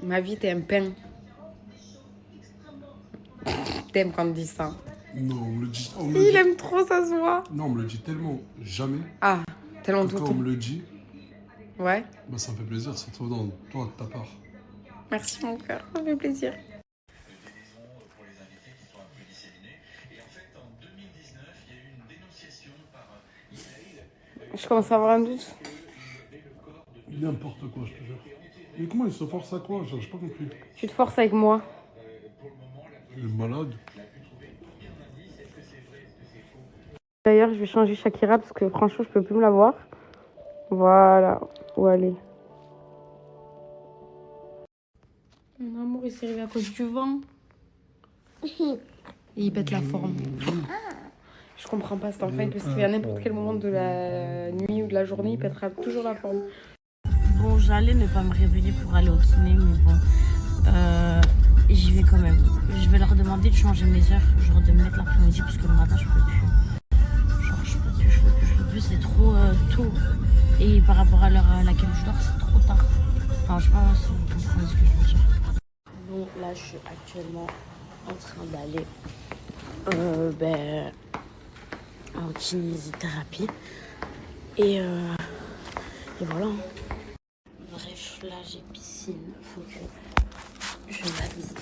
Ma vie, t'es un pain. T'aimes quand on me dit ça. Non, on me le dit. Il aime trop, ça se voit. Non, on me le dit tellement jamais. Ah, tellement Que tout. quand on me le dit, Ouais. bah ça me fait plaisir, c'est trop dans toi, de ta part. Merci mon cœur, ça fait plaisir. Je commence à avoir un doute. N'importe quoi, je te jure. Mais comment il se force à quoi? J'ai pas compris. Tu te forces avec moi. Il est malade. D'ailleurs, je vais changer Shakira parce que franchement, je peux plus me la voir. Voilà, où aller. Mon amour, il s'est réveillé à cause du vent. Et il pète la forme. Je comprends pas cet enfant, il peut se réveiller à n'importe quel moment de la nuit ou de la journée, il pètera toujours la forme. Bon, j'allais ne pas me réveiller pour aller au kiné, mais bon, j'y vais quand même. Je vais leur demander de changer mes heures, genre de me mettre l'après-midi, parce que le matin, je peux plus. Genre, je peux plus, c'est trop tôt. Et par rapport à l'heure à laquelle je dors, c'est trop tard. Enfin, je sais pas si vous comprenez ce que je veux dire. Bon, là, je suis actuellement en train d'aller en kinésithérapie. Et voilà. Bref, là j'ai piscine. Faut que je m'avise.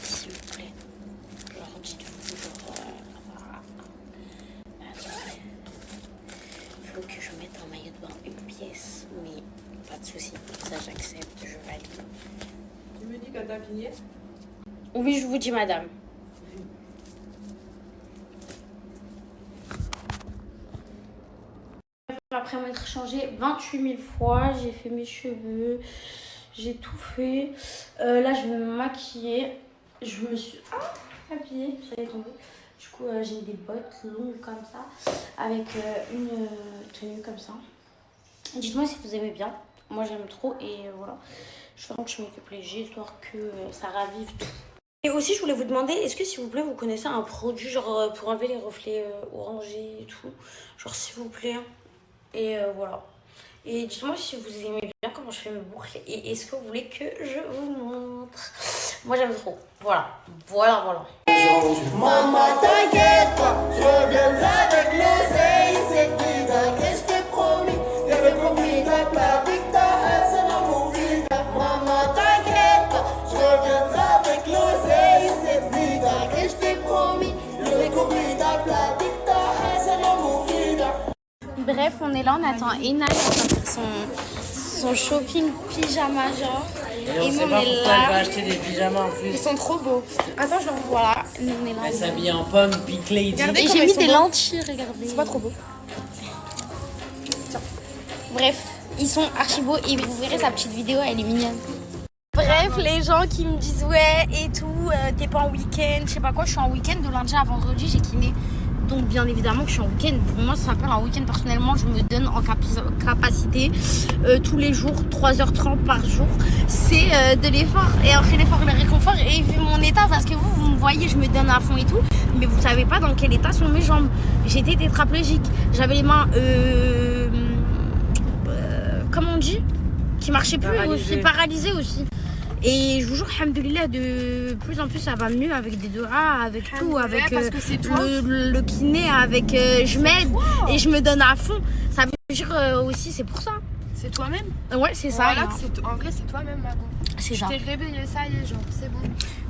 S'il vous plaît. Genre, dites-vous, attendez. Faut que je mette un maillot de bain une pièce. Mais pas de soucis. Ça, j'accepte. Je valide. Tu me dis qu'elle t'a pigné? Oui, je vous dis, madame. Après m'être changé 28 000 fois, j'ai fait mes cheveux, j'ai tout fait. Là, je vais me maquiller. Je me suis habillée, j'allais tomber. Du coup, j'ai mis des bottes longues comme ça, avec une tenue comme ça. Dites-moi si vous aimez bien. Moi, j'aime trop et voilà. Je fais un petit make-up léger, histoire que ça ravive tout. Et aussi, je voulais vous demander, est-ce que s'il vous plaît, vous connaissez un produit genre pour enlever les reflets orangés et tout? Genre, s'il vous plaît. Et voilà. Et dites-moi si vous aimez bien comment je fais mes boucles. Et est-ce que vous voulez que je vous montre? Moi j'aime trop. Voilà. Voilà. Maman, t'inquiète pas, je reviendrai avec l'oseille. C'est vida que je t'ai promis. J'avais promis la avec ta c'est l'amour vida. Maman, t'inquiète pas, je reviendrai avec l'oseille. C'est vida que je t'ai promis. J'avais promis la avec ta c'est l'amour vida. Bref, on est là, on attend Enal pour faire son shopping pyjama genre. Et on sait pas pourquoi elle va acheter des pyjamas en plus. Ils sont trop beaux. Attends, je leur voilà. Nous, on est là. Elle s'habille en pomme, pique lady. Et j'ai mis des lentilles, regardez. C'est pas trop beau. Tiens. Bref, ils sont archi beaux et vous verrez sa petite vidéo, elle est mignonne. Bref, les gens qui me disent ouais et tout, t'es pas en week-end, je sais pas quoi, je suis en week-end de lundi à vendredi, j'ai kiné. Donc bien évidemment que je suis en week-end. Pour moi, ça s'appelle un week-end. Personnellement, je me donne en capacité tous les jours, 3h30 par jour. C'est de l'effort. Et après l'effort, le réconfort. Et vu mon état, parce que vous me voyez, je me donne à fond et tout. Mais vous savez pas dans quel état sont mes jambes. J'étais tétraplégique. J'avais les mains, comment on dit, qui marchaient plus aussi, paralysées aussi. Et je vous jure, alhamdoulilah, de plus en plus ça va mieux avec des doigts, avec tout, avec le kiné, avec je m'aide et je me donne à fond. Ça veut dire aussi, c'est pour ça. C'est toi-même? Ouais, c'est ça. Voilà, en vrai, c'est toi-même, Mago. C'est ça. Tu t'es réveillé, ça y est, genre, c'est bon.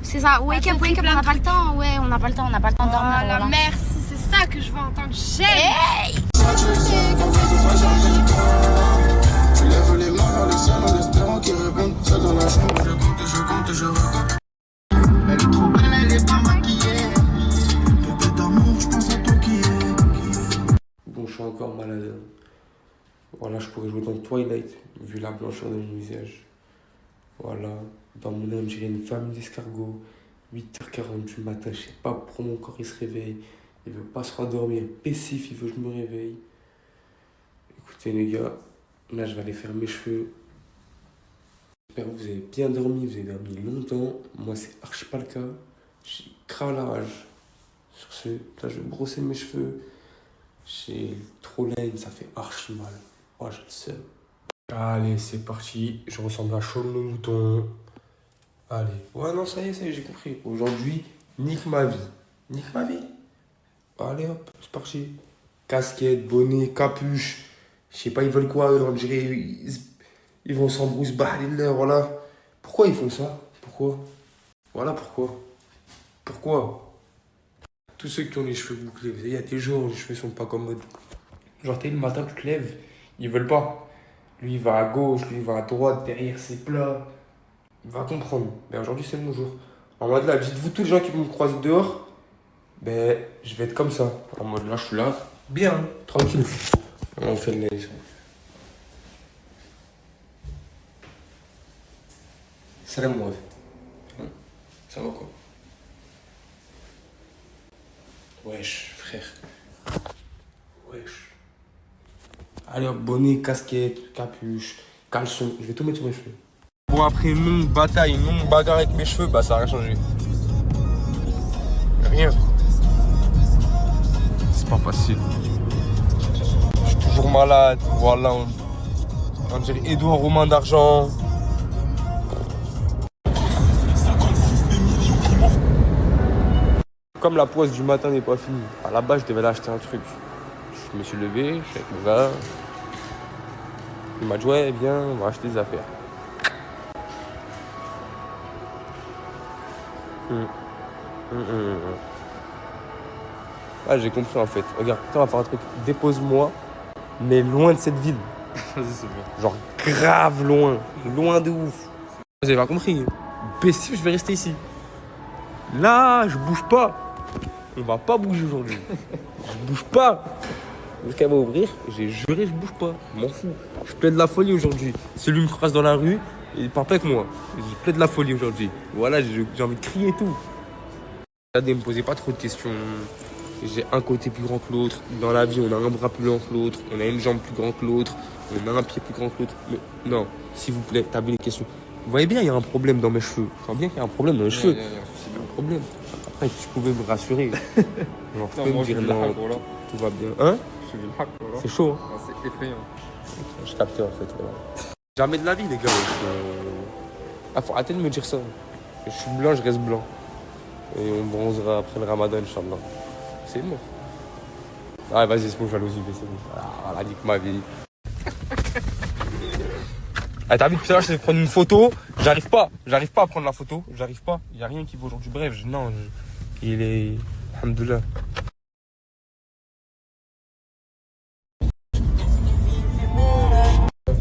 C'est ça. Wake up, on n'a pas le temps. Ouais, on n'a pas le temps, de dormir. Voilà, merci, c'est ça que je veux entendre. J'aime. Hey! Tu lèves les mains vers le ciel en espérant qu'ils répondent. Ça dans la chambre, je raconte. Elle est trop belle, elle est pas maquillée. Bébé d'amour, je pense à toi qui est. Bon, je suis encore malade. Voilà, je pourrais jouer dans Twilight, vu la blancheur de mon visage. Voilà, dans mon âme, j'ai une famille d'escargots. 8h40 du matin, je sais pas pourquoi mon corps il se réveille. Il veut pas se rendormir. Pessif, il veut que je me réveille. Écoutez les gars, là je vais aller faire mes cheveux. J'espère que vous avez bien dormi, vous avez dormi longtemps. Moi c'est archi pas le cas. J'ai grave la rage. Sur ce, là je vais brosser mes cheveux. J'ai trop laine, ça fait archi mal. Oh j'ai le seum. Allez c'est parti, je ressemble à Chaud le mouton. Allez. Ouais, non, ça y est, j'ai compris. Aujourd'hui, nique ma vie. Nique ma vie. Allez hop, c'est parti. Casquette, bonnet, capuche. Je sais pas, ils veulent quoi, eux, on dirait. Ils vont s'embrouiller, voilà. Pourquoi ils font ça? Pourquoi? Voilà pourquoi. Pourquoi? Tous ceux qui ont les cheveux bouclés, vous savez, il y a des jours où les cheveux sont pas commodes. Genre, t'es le matin, tu te lèves, ils veulent pas. Lui, il va à gauche, lui, il va à droite, derrière, c'est plat. Il va comprendre. Ben, aujourd'hui, c'est mon jour. En mode là, dites-vous, tous les gens qui vont me croiser dehors, ben, je vais être comme ça. En mode là, je suis là, bien, tranquille. On fait le neige. Salam, moi. Ça va quoi? Wesh, frère. Wesh. Allez hop, bonnet, casquette, capuche, caleçon. Je vais tout mettre sur mes cheveux. Bon, après une longue bataille, une longue bagarre avec mes cheveux, bah ça n'a rien changé. Rien. C'est pas facile. Je suis toujours malade. Voilà, on dirait Edouard Romain d'argent. Comme la pause du matin n'est pas finie, à la base je devais aller acheter un truc. Je me suis levé, je suis avec mon gars. Il m'a dit ouais viens, on va acheter des affaires. Ah j'ai compris en fait. Regarde, on va faire un truc. Dépose-moi, mais loin de cette ville. Vas-y, c'est bon. Genre grave loin. Loin de ouf. Vous avez pas compris. Pestif, je vais rester ici. Là, je bouge pas. On va pas bouger aujourd'hui. Je bouge pas. Jusqu'à va ouvrir, j'ai juré, je bouge pas. Je m'en fous. Je plaide de la folie aujourd'hui. Celui me croise dans la rue, il parle pas avec moi. Je plaide de la folie aujourd'hui. Voilà, j'ai envie de crier et tout. Regardez, me posez pas trop de questions. J'ai un côté plus grand que l'autre. Dans la vie, on a un bras plus grand que l'autre. On a une jambe plus grande que l'autre. On a un pied plus grand que l'autre. Mais non, s'il vous plaît, tablez les questions. Vous voyez bien, il y a un problème dans mes cheveux. Je vois bien qu'il y a un problème dans mes cheveux. Il y a un problème. Après, si je pouvais me rassurer. Genre, je peux me dire non, tout va bien. Hein? C'est chaud. Hein? C'est effrayant. Je captais en fait. Voilà. Jamais de la vie, les gars. Ah, faut arrêter de me dire ça. Je suis blanc, je reste blanc. Et on bronzera après le ramadan, Inch'Allah. C'est bon. Ah, vas-y, c'est bon, jalousie, c'est bon. Ah, voilà, nique ma vie. Ah, t'as vu, tout à l'heure, je vais prendre une photo. J'arrive pas à prendre la photo. J'arrive pas. Il n'y a rien qui vaut aujourd'hui. Bref, il est. Alhamdoulilah.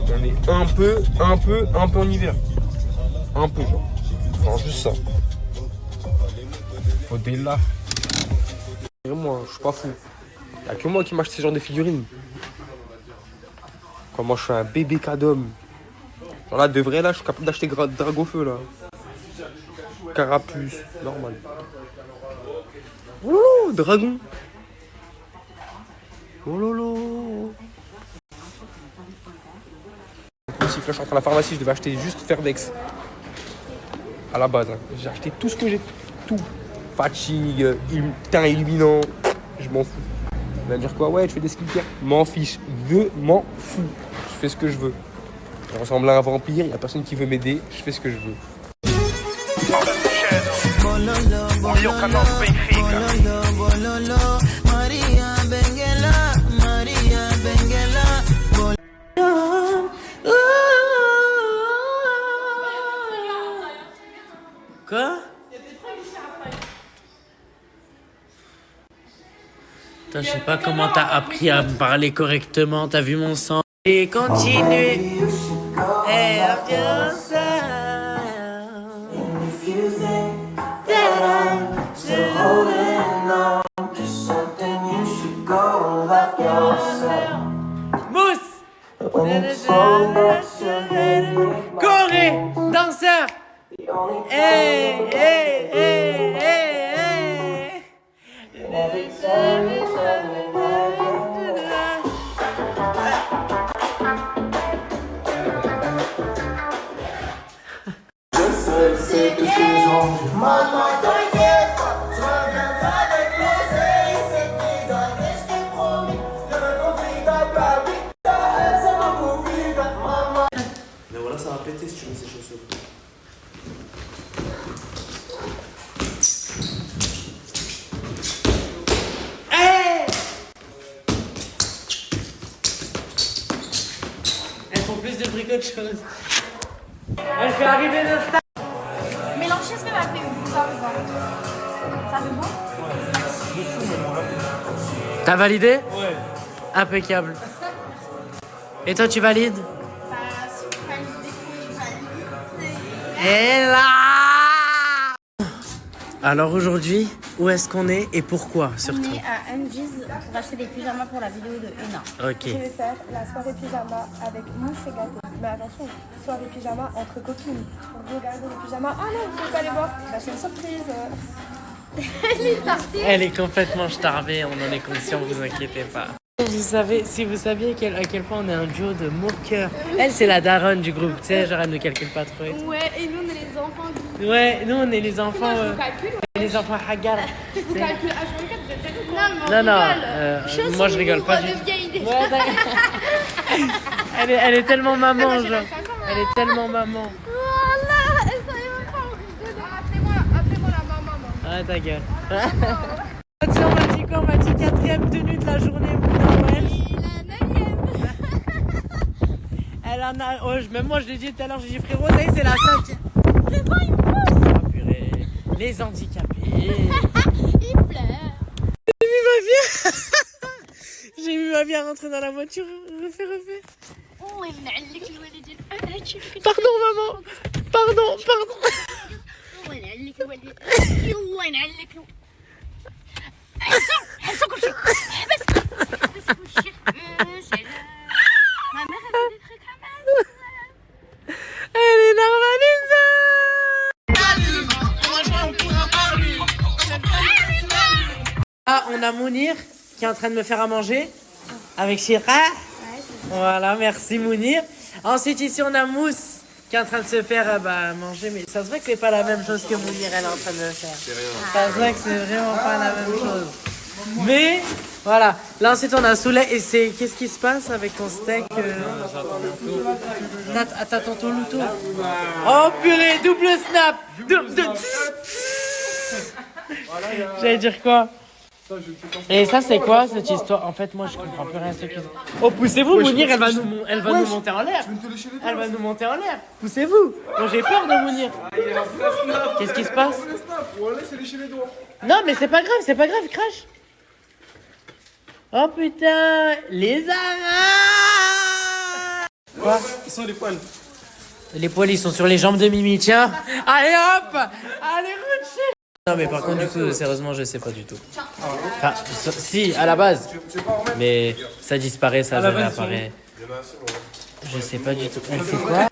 On est un peu en hiver. Un peu, genre. Non, juste ça. Faut des là. Moi, je suis pas fou. Y'a que moi qui m'achète ce genre de figurines. Quand moi, je suis un bébé cadom. Genre là, de vrai, là, je suis capable d'acheter Dragofeu, là. Carapuce, normal. Oh, dragon. Oh lolo. Si je rentre à la pharmacie, je devais acheter juste Ferdex. À la base, hein. J'ai acheté tout ce que j'ai. Tout. Fatigue, teint illuminant. Je m'en fous. Il va me dire quoi? Ouais, tu fais des skincare. M'en fiche. Je m'en fous. Je fais ce que je veux. Je ressemble à un vampire, il n'y a personne qui veut m'aider, je fais ce que je veux. Quoi? Putain, je sais pas comment t'as appris à me parler correctement, t'as vu mon sang? Et continue. Et bien ça. Mousse. Corée, danseur. Hey, hey, hey, hey, hey. C'est tout ce que j'en. Maman, t'inquiète pas, je reviendrai avec l'oseille. C'est qui doit qu'est-ce que t'ai promis? Je veux qu'on frida, pas vita, c'est ma movida, maman. Mais voilà, ça va péter si tu mets ces chaussures. avec d'autres choses. Elle fait arriver le stade. Mélange ce que m'a fait ça fait bon. T'as validé? Ouais. Impeccable. Et toi, tu valides? Et là! Alors aujourd'hui, où est-ce qu'on est et pourquoi surtout? On est à MG's pour acheter des pyjamas pour la vidéo de Ena. Ok. Je vais faire la soirée pyjama avec mousse et gâteau. Mais attention, soirée pyjama entre copines. On regarde les pyjamas. Ah non, je ne peux pas les voir. Bah, c'est une surprise. Elle est complètement starbée, on en est conscient, vous inquiétez pas. Vous savez, si vous saviez à quel point on est un duo de moqueurs. Elle, c'est la daronne du groupe, tu sais, genre elle ne calcule pas trop. Ouais, et nous on est les enfants du... Ouais, nous on est les enfants. calcule. Les enfants hagar. Je calcule H24, vous êtes sérieux quoi? Non, moi je rigole pas du tout. Ouais, elle est tellement maman, genre. Elle est tellement maman. Voilà, elle savait même pas. Appelez-moi la maman. Ah, ta gueule. On m'a dit quoi? On m'a dit 4e tenue de la journée. Elle en a. Oh, même moi je l'ai dit tout à l'heure, j'ai dit frérot, ça y est, c'est la 5e. Frérot, il pousse. Ah, purée. Les handicapés. Il pleure. J'ai mis ma vie à rentrer dans la voiture. Refais. Pardon, maman. Pardon. Ma mère elle fait des trucs à mal. Elle est normalisée. Ah, on a Mounir qui est en train de me faire à manger avec Shira. Voilà, merci Mounir. Ensuite, ici, on a Mousse qui est en train de se faire manger. Mais ça se voit que c'est pas la même chose que Mounir, elle est en train de le faire. Ça se voit que c'est vraiment pas la même chose. Mais voilà, là ensuite on a Souley et c'est... Qu'est-ce qui se passe avec ton steak T'as ton loutou. Oh purée, double snap. J'allais dire quoi? Et ça c'est quoi cette histoire? En fait moi je comprends plus rien ce qui... Oh poussez-vous, Mounir, elle va nous monter en l'air. Elle va nous monter en l'air. Poussez-vous. Moi j'ai peur de Mounir. Qu'est-ce qui se passe? Non mais c'est pas grave, crash. Oh putain, les arabes. Quoi? Ils sont les poils. Les poils ils sont sur les jambes de Mimi, tiens. Allez hop. Allez Ruchi. Non mais par contre du coup sérieusement je sais pas du tout. Enfin si à la base. Mais ça disparaît, ça réapparaît. Je sais pas du tout. Elle fait quoi?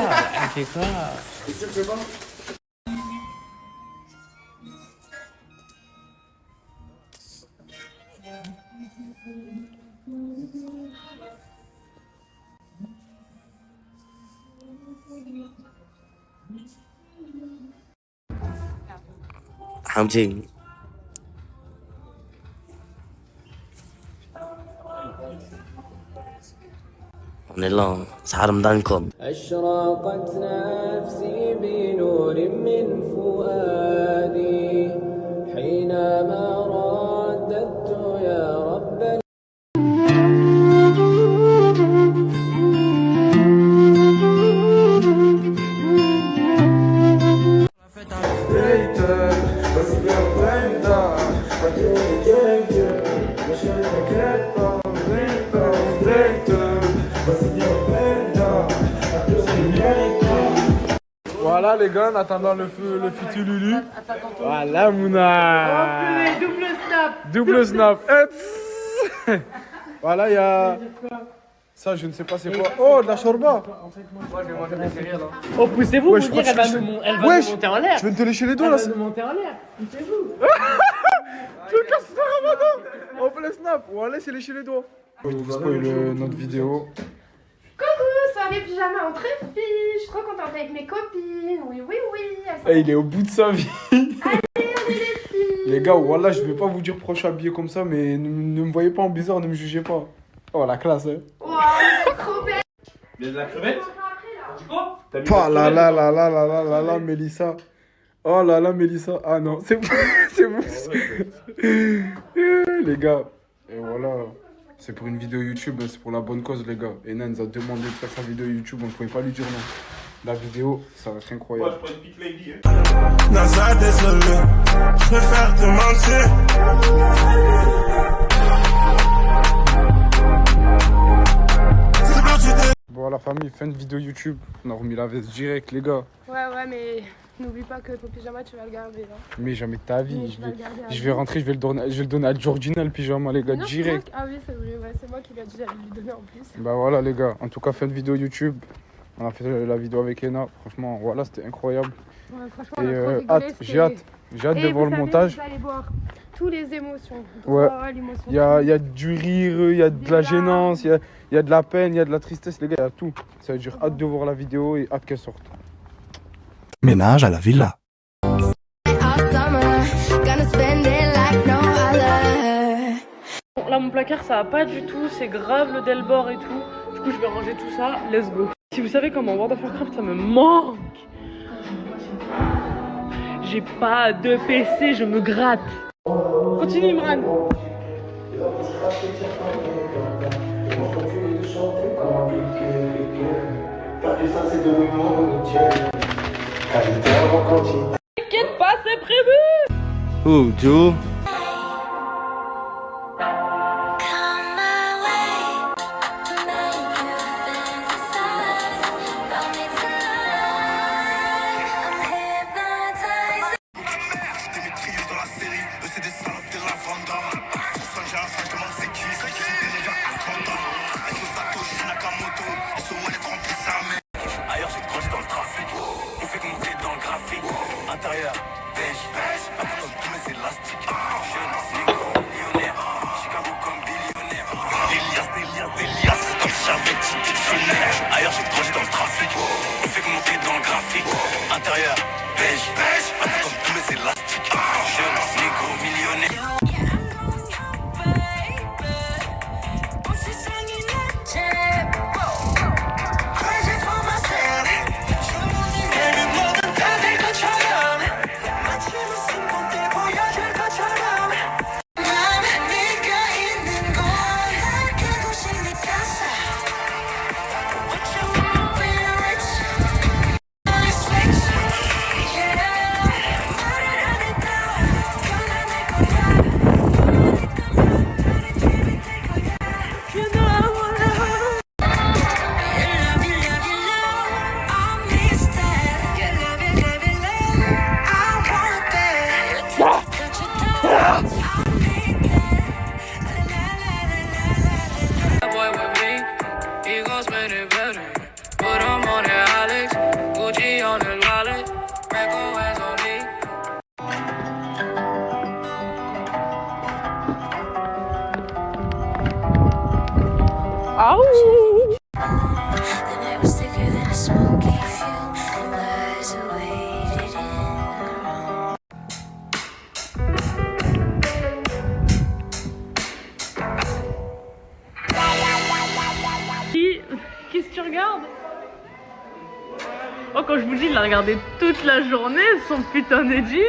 Hamdi. On est là, c'est Ramadan. أشرقت نفسي بنور من فؤادي حينما رددت يا رب. Voilà les gars, en attendant le futur Lulu. Voilà Mouna. Oh, double snap. Double snap. Voilà, il y a... Ça, je ne sais pas c'est quoi. Oh, de la shorba. Oh, poussez-vous, Ouais, vous je crois dire, que elle va nous monter en l'air. Je vais te lécher les doigts Elle là. va nous monter en l'air. Poussez-vous. Tu me casses ça, Ramadan. On fait le snap. Voilà, c'est lécher les doigts. Je vous spoil notre vidéo. Coucou, soirée pyjama entre filles. Je suis trop contente avec mes copines. Oui. Hey, il est au bout de sa vie. Les gars, voilà, je vais pas vous dire pourquoi je suis habillé comme ça, mais ne me voyez pas en bizarre, ne me jugez pas. Oh, la classe, hein. Wow, vous êtes trop belle. Il y a de la crevette? Oh là là, Mélissa. Oh là là, Mélissa. Ah non, c'est bon. Les gars, et voilà. C'est pour une vidéo YouTube, c'est pour la bonne cause, les gars. Et Nan nous a demandé de faire sa vidéo YouTube, on ne pouvait pas lui dire non. La vidéo, ça va être incroyable. Ouais, je prends une pique lady. Naza, désolé, je préfère te mentir. Bon, la famille, fin de vidéo YouTube. On a remis la veste direct, les gars. Ouais, mais n'oublie pas que ton pyjama, tu vas le garder là. Mais jamais de ta vie. Mais Je vais rentrer, je vais le donner à Georgina, le pyjama, les gars, Non, direct. Ah oui, c'est vrai, ouais, c'est moi qui lui ai dit d'aller lui donner en plus. Bah voilà, les gars. En tout cas, fin de vidéo YouTube. On a fait la vidéo avec Ena. Franchement, voilà, c'était incroyable. Ouais, franchement, Et on a trop rigolé, j'ai hâte de Et voir vous le savez, montage. Vous allez voir toutes les émotions. Ouais. Droit à l'émotion. Il y a du rire, il y a de la gênance, il y a de la peine, il y a de la tristesse, les gars, il y a tout. Ça veut dire hâte de voir la vidéo et hâte qu'elle sorte. Ménage à la villa. Bon, là, mon placard, ça va pas du tout. C'est grave le Delbord et tout. Du coup, je vais ranger tout ça. Let's go. Si vous savez comment World of Warcraft, ça me manque. J'ai pas de PC, je me gratte. Continue, Imran. T'inquiète pas, c'est prévu. Oh, Joe. Qu'est-ce que tu regardes? Oh, quand je vous dis, il l'a regardé toute la journée, son putain d'edit.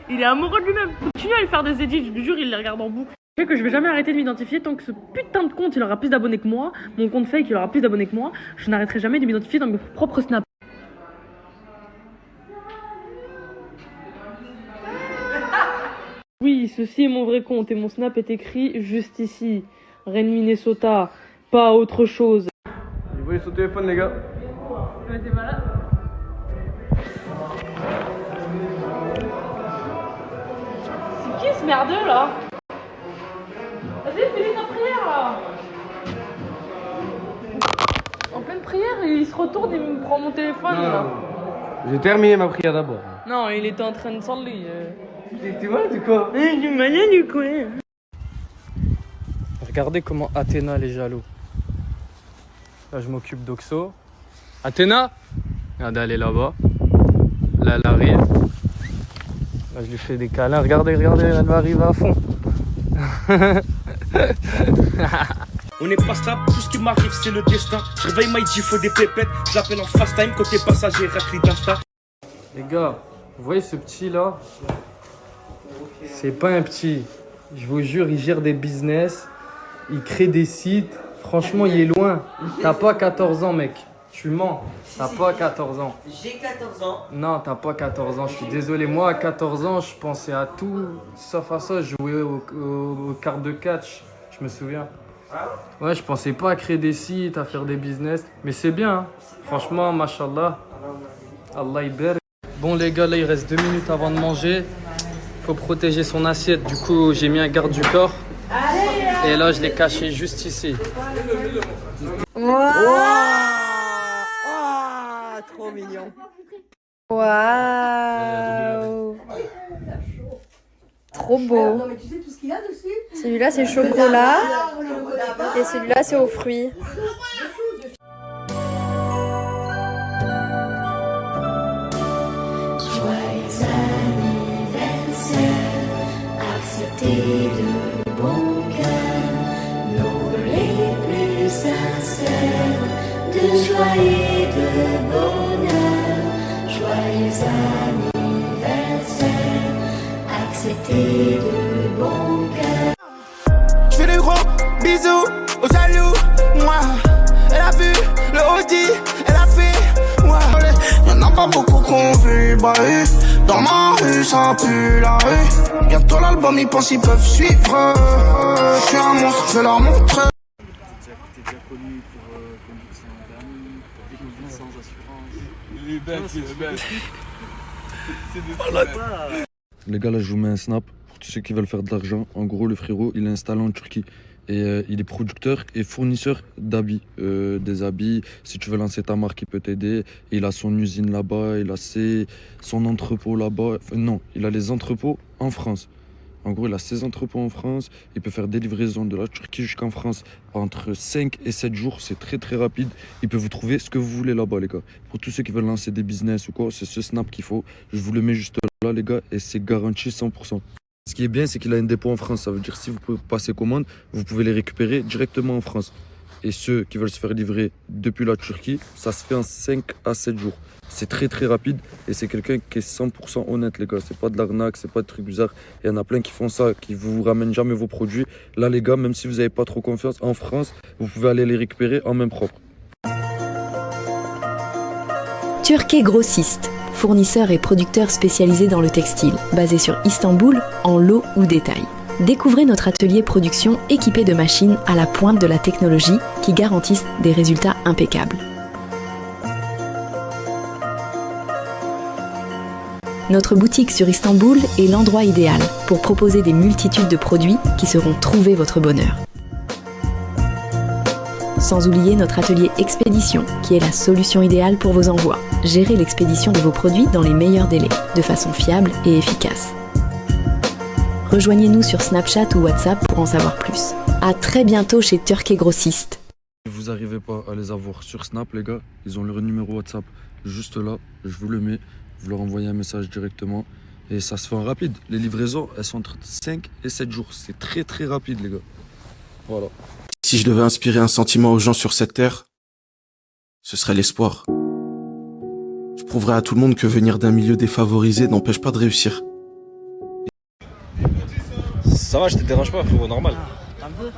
Il est amoureux de lui-même. Continue à lui faire des edits, je vous jure, il les regarde en boucle. Je sais que je vais jamais arrêter de m'identifier tant que ce putain de compte il aura plus d'abonnés que moi. Mon compte fake il aura plus d'abonnés que moi. Je n'arrêterai jamais de m'identifier dans mes propres snaps. Oui, ceci est mon vrai compte et mon snap est écrit juste ici. Rennes Minnesota, pas autre chose. Vous voyez son téléphone, les gars? Ouais, t'es malade? C'est qui ce merdeux là? Vas-y, finis ta prière là! En pleine prière, il se retourne et il me prend mon téléphone là. J'ai terminé ma prière d'abord. Non, il était en train de s'enlever. T'es malade ou quoi? Du malade du quoi? Regardez comment Athéna elle est jaloux. Là je m'occupe d'Oxo. Athéna! Regardez, elle est là-bas. Là elle arrive. Là je lui fais des câlins. Regardez, regardez, elle va arriver à fond. On n'est pas stable, tout ce qui m'arrive c'est le destin. Je réveille Maïdi, faut des pépettes. Je l'appelle en fast time, côté passager, raclé d'Insta. Les gars, vous voyez ce petit là? C'est pas un petit. Je vous jure, il gère des business. il crée des sites. Franchement, il est loin. T'as pas 14 ans, mec. Tu mens. T'as pas 14 ans. J'ai 14 ans. Non, t'as pas 14 ans. Je suis désolé. Moi, à 14 ans, je pensais à tout. Sauf à ça, je jouais aux cartes de catch. Je me souviens. Ouais, je pensais pas à créer des sites, à faire des business. Mais c'est bien. Hein. Franchement, mashallah. Allah iber. Bon, les gars, là, il reste 2 minutes avant de manger. Faut protéger son assiette. Du coup, j'ai mis un garde du corps. Et là, je l'ai caché juste ici. Trop mignon. Waouh. Trop beau. Celui-là, c'est chocolat. Et celui-là, c'est aux fruits. Joyeux anniversaire, acceptez de bon cœur nos les plus sincères de joie et de bonheur. Joyeux anniversaire, acceptez de bon cœur. Je fais des gros bisous aux jaloux, moi. Elle a vu le Audi, elle a fait moi. Y'en a pas beaucoup qu'on veut bailler. Dans ma rue, ça pue la rue. Bientôt l'album, ils pensent ils peuvent suivre. Je suis un monstre, je vais leur montrer. T'es déjà connu pour conduire sans permis, pour conduire sans assurance. Il est bête, il est bête. Les gars, là, je vous mets un snap pour tous ceux qui veulent faire de l'argent. En gros, le frérot, il est installé en Turquie. Et il est producteur et fournisseur d'habits. Des habits, si tu veux lancer ta marque, il peut t'aider. Il a son usine là-bas, il a son entrepôt là-bas. Enfin, non, il a les entrepôts en France. En gros, il a ses entrepôts en France. Il peut faire des livraisons de la Turquie jusqu'en France entre 5 et 7 jours. C'est très très rapide. Il peut vous trouver ce que vous voulez là-bas, les gars. Pour tous ceux qui veulent lancer des business ou quoi, c'est ce snap qu'il faut. Je vous le mets juste là, les gars, et c'est garanti 100%. Ce qui est bien, c'est qu'il a un dépôt en France. Ça veut dire que si vous pouvez passer commande, vous pouvez les récupérer directement en France. Et ceux qui veulent se faire livrer depuis la Turquie, ça se fait en 5 à 7 jours. C'est très très rapide et c'est quelqu'un qui est 100% honnête, les gars. C'est pas de l'arnaque, c'est pas de trucs bizarres. Il y en a plein qui font ça, qui vous ramènent jamais vos produits. Là, les gars, même si vous n'avez pas trop confiance, en France, vous pouvez aller les récupérer en main propre. Turquet Grossiste, fournisseur et producteur spécialisé dans le textile, basé sur Istanbul, en lot ou détail. Découvrez notre atelier production équipé de machines à la pointe de la technologie qui garantissent des résultats impeccables. Notre boutique sur Istanbul est l'endroit idéal pour proposer des multitudes de produits qui seront trouver votre bonheur. Sans oublier notre atelier expédition qui est la solution idéale pour vos envois. Gérez l'expédition de vos produits dans les meilleurs délais, de façon fiable et efficace. Rejoignez-nous sur Snapchat ou WhatsApp pour en savoir plus. À très bientôt chez Turquet Grossiste. Si vous n'arrivez pas à les avoir sur Snap, les gars, ils ont leur numéro WhatsApp juste là. Je vous le mets. Vous leur envoyez un message directement. Et ça se fait en rapide. Les livraisons, elles sont entre 5 et 7 jours. C'est très très rapide, les gars. Voilà. Si je devais inspirer un sentiment aux gens sur cette terre, ce serait l'espoir. Je prouverais à tout le monde que venir d'un milieu défavorisé n'empêche pas de réussir. Ça va, je te dérange pas, frérot, normal. Un peu.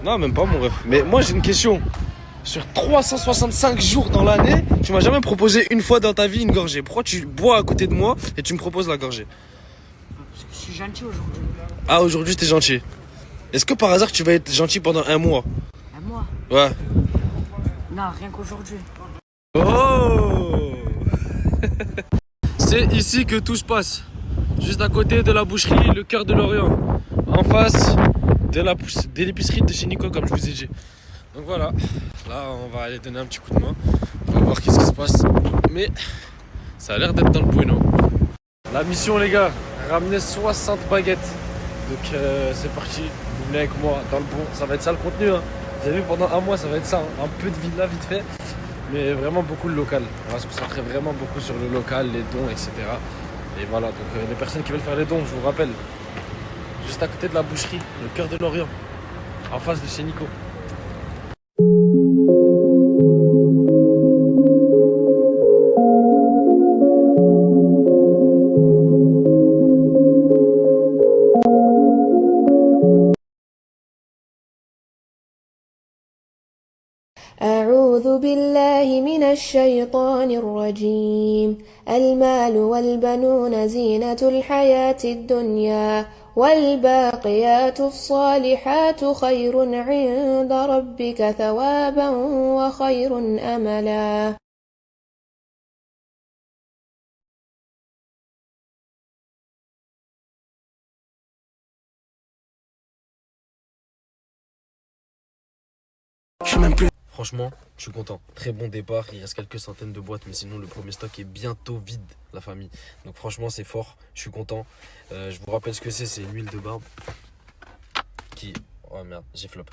Non, même pas, mon ref. Mais moi, j'ai une question. Sur 365 jours dans l'année, tu m'as jamais proposé une fois dans ta vie une gorgée. Pourquoi tu bois à côté de moi et tu me proposes la gorgée? Parce que je suis gentil aujourd'hui. Ah, aujourd'hui, t'es gentil. Est-ce que par hasard, tu vas être gentil pendant un mois? Un mois? Ouais. Non, rien qu'aujourd'hui. Oh C'est ici que tout se passe. Juste à côté de la boucherie, le cœur de l'Orient. En face de l'épicerie de chez Nico, comme je vous ai dit. Donc voilà, là on va aller donner un petit coup de main. On va voir qu'est-ce qui se passe. Mais ça a l'air d'être dans le bueno. La mission, les gars, ramener 60 baguettes. Donc c'est parti, vous venez avec moi dans le bon. Ça va être ça le contenu, hein. Vous avez vu, pendant un mois ça va être ça, hein. Un peu de villa vite fait, mais vraiment beaucoup le local. On va se concentrer vraiment beaucoup sur le local, les dons, etc. Et voilà, donc les personnes qui veulent faire les dons, je vous rappelle, juste à côté de la boucherie, le cœur de l'Orient, en face de chez Nico. بالله من الشيطان الرجيم المال والبنون زينة الحياة الدنيا والباقيات الصالحات خير عند ربك ثوابا وخير أملا. Franchement, je suis content. Très bon départ. Il reste quelques centaines de boîtes, mais sinon le premier stock est bientôt vide, la famille. Donc franchement, c'est fort. Je suis content. Je vous rappelle ce que c'est une huile de barbe qui... Oh merde, j'ai flop.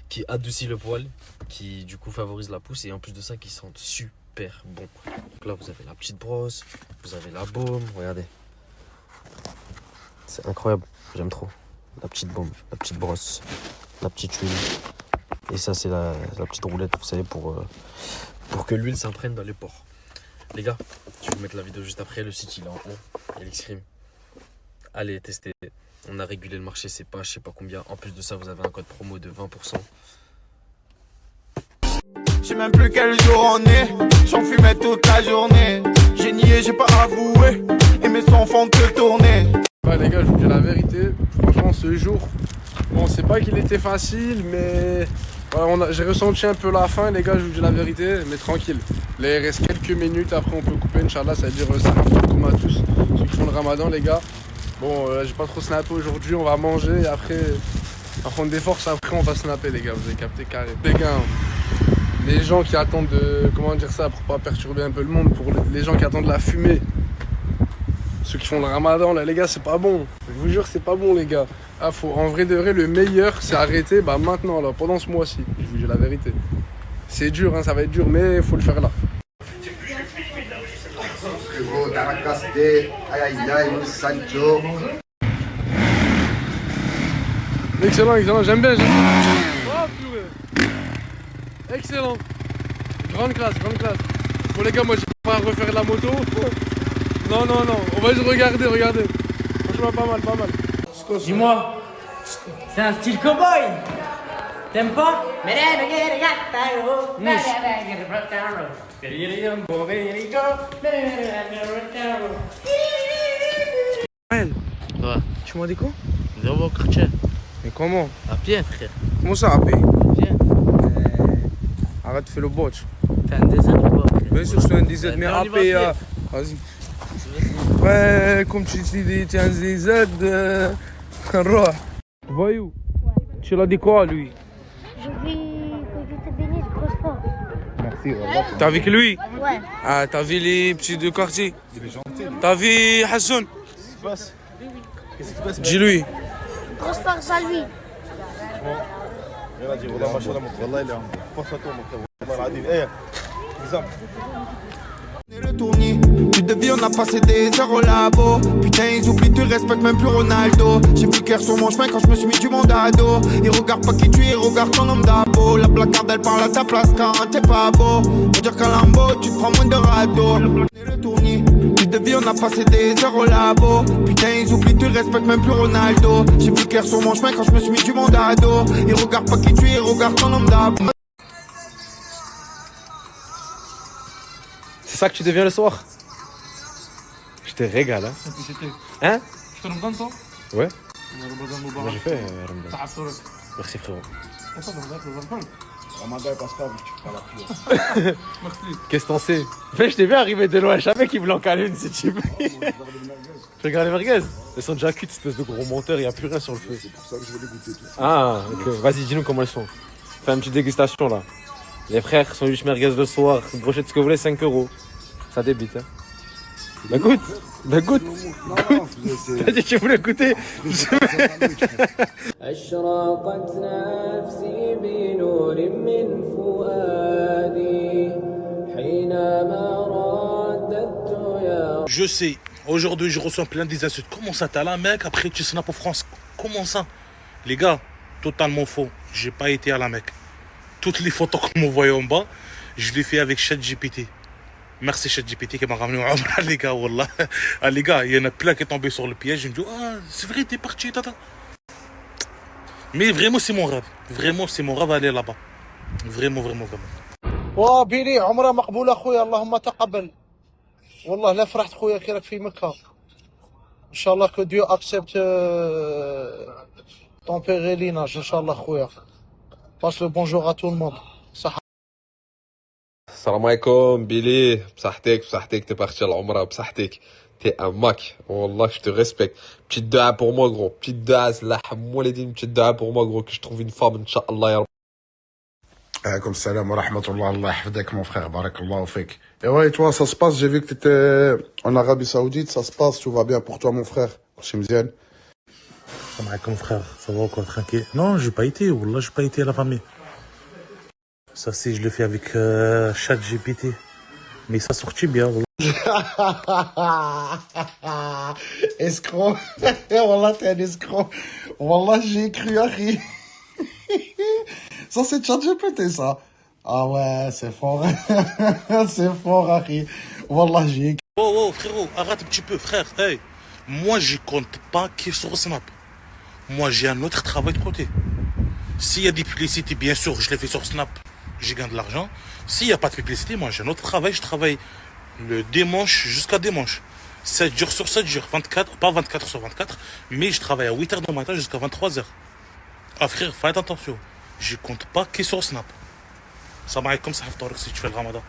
Qui adoucit le poil, qui du coup favorise la pousse et en plus de ça, qui sent super bon. Donc là, vous avez la petite brosse, vous avez la baume. Regardez. C'est incroyable. J'aime trop. La petite baume, la petite brosse, la petite huile. Et ça, c'est la petite roulette, vous savez, pour que l'huile s'imprègne dans les pores. Les gars, je vais vous mettre la vidéo juste après. Le site, il est en haut. Elixcream. Allez tester. On a régulé le marché, c'est pas je sais pas combien. En plus de ça, vous avez un code promo de 20%. Je sais même plus quel jour on est. J'en fumais toute la journée. J'ai nié, j'ai pas avoué. Et mes sons font que tourner. Ouais, les gars, je vous dis la vérité. Franchement, ce jour, bon, c'est pas qu'il était facile, mais voilà, j'ai ressenti un peu la faim, les gars, je vous dis la vérité, mais tranquille. Là, il reste quelques minutes, après on peut couper, Inch'Allah, ça veut dire salam à tous ceux qui font le ramadan, les gars. Bon, j'ai pas trop snappé aujourd'hui, on va manger et après, on va prendre des forces, après on va snapper, les gars, vous avez capté carré. Les gars, les gens qui attendent de, comment dire ça, pour pas perturber un peu le monde, pour les gens qui attendent la fumée, ceux qui font le ramadan, là, les gars, c'est pas bon. Je vous jure, c'est pas bon, les gars. Ah, en vrai de vrai, le meilleur, c'est arrêter maintenant, là, pendant ce mois-ci. Je vous dis la vérité. C'est dur, hein, ça va être dur, mais il faut le faire là. Excellent, excellent, j'aime bien. Oh, purée. Excellent. Grande classe, grande classe. Bon, les gars, moi, j'ai pas à refaire la moto. Non, non, non, on va juste regarder, regardez. Franchement, pas mal, pas mal. Dis-moi, c'est un style cowboy. T'aimes pas? Ouais. Tu m'as dit quoi? Viens voir au quartier. Mais comment? À pied, frère. Comment ça, à pied? Viens. Arrête de faire le botch. T'es un DZ ou quoi? Bien sûr, je suis un DZ, mais à pied, vas-y. Ouais, comme tu dis, tu es un DZ, roh. Voyou. Tu l'as dit quoi, lui? Je vis que je te bénisse, grosse force. Merci, Wallah. T'as avec lui? Ouais. Ah, t'as vu les petits de quartier? T'as vu Hassan? Qu'est-ce qui se passe? Dis-lui. Grosse force à lui. Il a dit, Wallah, machallah, Wallah, il est en force à toi, mon frère. Wallah, il a dit, exemple. Le tournis, plus de vie, on a passé des heures au labo. Putain, ils oublient, tu respectes même plus Ronaldo. J'ai vu clair sur mon chemin quand je me suis mis du monde à dos. Ils regardent pas qui tu es, ils regardent ton homme d'abo. La placarde, elle parle à ta place quand t'es pas beau. Faut dire qu'à Lambo, tu te prends moins de radeau. Le tournis, plus de vie, on a passé des heures au labo. Putain, ils oublient, tu respectes même plus Ronaldo. J'ai vu clair sur mon chemin quand je me suis mis du monde à dos. Ils regardent pas qui tu es, ils regardent ton homme d'abo. C'est ça que tu deviens le soir? Je te régale, hein? Hein? Tu fais Ramadan, toi? Ouais. Moi j'ai fait Ramadan. Merci frérot. Ramadan passe pas, tu feras la prière. Qu'est-ce que t'en sais? Fait, je t'ai vu arriver de loin, je savais qu'il voulait en caler une, si tu veux. Tu regardes les merguez? Elles sont déjà cuites, espèce de gros menteur, il n'y a plus rien sur le feu. C'est pour ça que je vais les goûter. Ah, ok. Vas-y, dis-nous comment elles sont. Fais une petite dégustation là. Les frères, sandwich merguez le soir, brochette ce que vous voulez, 5 €. Ça débite, hein. Bah goûte. Bah goûte. Goûte. T'as dit que tu voulais goûter. Je sais, aujourd'hui je reçois plein des insultes. Comment ça, t'as la Mecque, après tu snaps en France? Comment ça? Les gars, totalement faux. J'ai pas été à la Mecque. Toutes les photos qu'on m'envoie en bas, je les fais avec ChatGPT. Merci ChatGPT qui m'a ramené au Umrah, les gars, wallah. Ah, les gars, il y en a plein qui sont tombés sur le piège. Je me dis, ah, c'est vrai, t'es parti, tata. Mais vraiment, c'est mon rêve. Vraiment, c'est mon rêve d'aller là-bas. Vraiment, vraiment, vraiment. وبيلي عمرها مقبولة خويا اللهم تقبل والله لا فرحت خويا كي راك في مكة ان شاء الله que Dieu accepte ton pèlerinage ان شاء الله خويا passe le bonjour à tout le monde صح السلام عليكم بيلي بصحتك t'es parti à l'Umrah بصحتك t'es un Mac والله je te respecte petite dua pour moi gros petite dua سلاح موالدين petite dua pour moi gros que je trouve une femme ان شاء الله يا رب. عليكم السلام ورحمة الله الله يحفظك mon frère بارك الله فيك. Et ouais, toi, ça se passe, j'ai vu que t'étais en Arabie Saoudite, ça se passe, tout va bien pour toi mon frère. Chimziane. Salam alaikum frère, ça va encore tranquille? Non, j'ai pas été, wallah, j'ai pas été à la famille. Ça c'est, je le fais avec ChatGPT. Mais ça sortit bien, wallah. escroc والله t'es un escroc والله j'ai cru Harry ça c'est ChatGPT ça ah ouais c'est fort c'est fort Harry والله j'ai Oh frérot, arrête un petit peu frère, hey. Moi je compte pas qui sur Snap. Moi j'ai un autre travail de côté. S'il y a des publicités, bien sûr, je les fais sur Snap, je gagne de l'argent. S'il n'y a pas de publicité, moi j'ai un autre travail, je travaille le dimanche jusqu'à dimanche. 7 jours sur 7 jours, 24, pas 24 sur 24, mais je travaille à 8h du matin jusqu'à 23h. Ah frère, faites attention, je compte pas qui sur Snap. Ça m'arrive comme ça, si tu fais le ramadan.